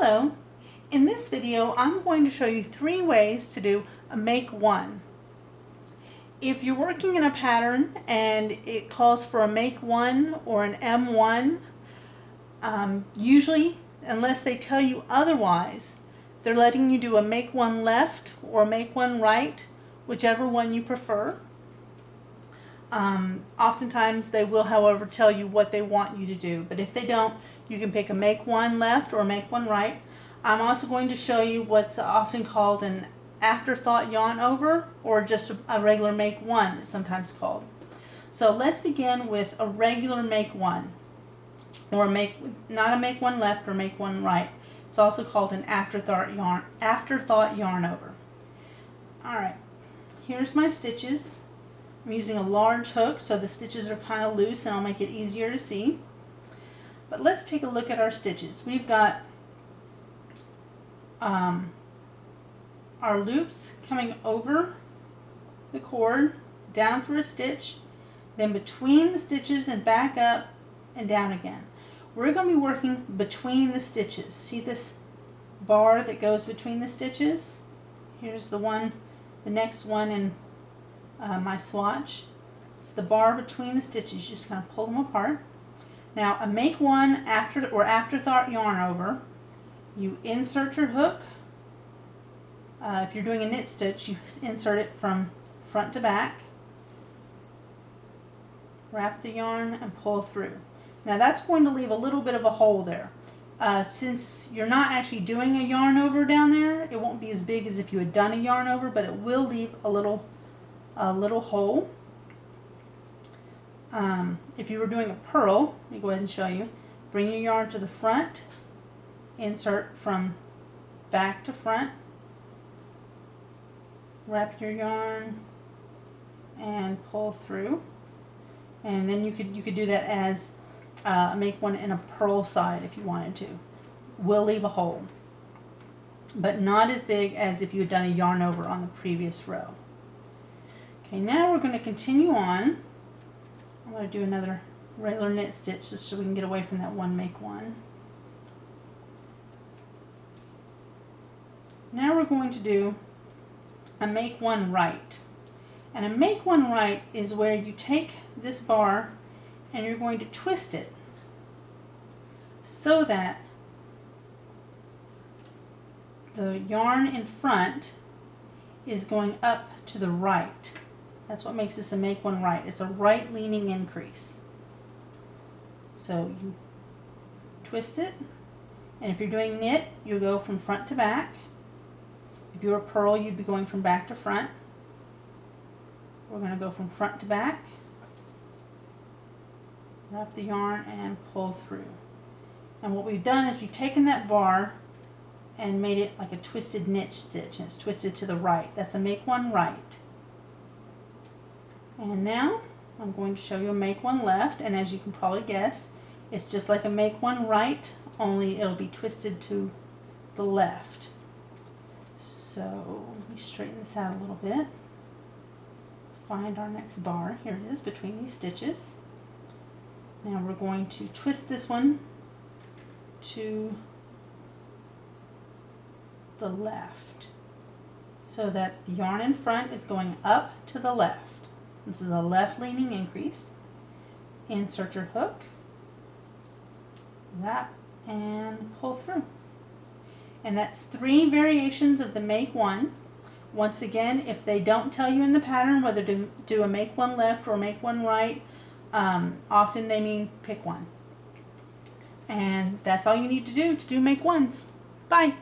Hello. In this video I'm going to show you 3 ways to do a make one. If you're working in a pattern and it calls for a make one or an M1, usually, unless they tell you otherwise, they're letting you do a make one left or make one right, whichever one you prefer. Oftentimes they will, however, tell you what they want you to do, but if they don't, you can pick a make one left or make one right. I'm also going to show you what's often called an afterthought yarn over, or just a regular make one, it's sometimes called. So let's begin with a regular make one, or not a make one left or make one right. It's also called an afterthought yarn over. Alright, here's my stitches. I'm using a large hook so the stitches are kind of loose and I'll make it easier to see. But let's take a look at our stitches. We've got our loops coming over the cord, down through a stitch, then between the stitches and back up and down again. We're going to be working between the stitches. See this bar that goes between the stitches? Here's the next one in my swatch. It's the bar between the stitches. You just kind of pull them apart. Now a make one afterthought yarn over, you insert your hook. If you're doing a knit stitch, you insert it from front to back, wrap the yarn and pull through. Now that's going to leave a little bit of a hole there. Since you're not actually doing a yarn over down there, it won't be as big as if you had done a yarn over, but it will leave a little hole. If you were doing a purl, let me go ahead and show you. Bring your yarn to the front, insert from back to front, wrap your yarn and pull through, and then you could do that as make one in a purl side if you wanted to. Will leave a hole, but not as big as if you had done a yarn over on the previous row. Okay, now we're going to continue on. I'm going to do another regular knit stitch just so we can get away from that one make one. Now we're going to do a make one right. And a make one right is where you take this bar and you're going to twist it so that the yarn in front is going up to the right. That's what makes this a make one right. It's a right leaning increase. So you twist it, and if you're doing knit, you go from front to back. If you're a purl, you'd be going from back to front. We're going to go from front to back, wrap the yarn and pull through. And what we've done is we've taken that bar and made it like a twisted knit stitch, and it's twisted to the right. That's a make one right. And now I'm going to show you a make one left, and as you can probably guess, it's just like a make one right, only it'll be twisted to the left. So let me straighten this out a little bit. Find our next bar. Here it is between these stitches. Now we're going to twist this one to the left so that the yarn in front is going up to the left. This is a left leaning increase. Insert your hook, wrap and pull through. And that's 3 variations of the make one. Once again, if they don't tell you in the pattern whether to do a make one left or make one right, often they mean pick one. And that's all you need to do make ones. Bye.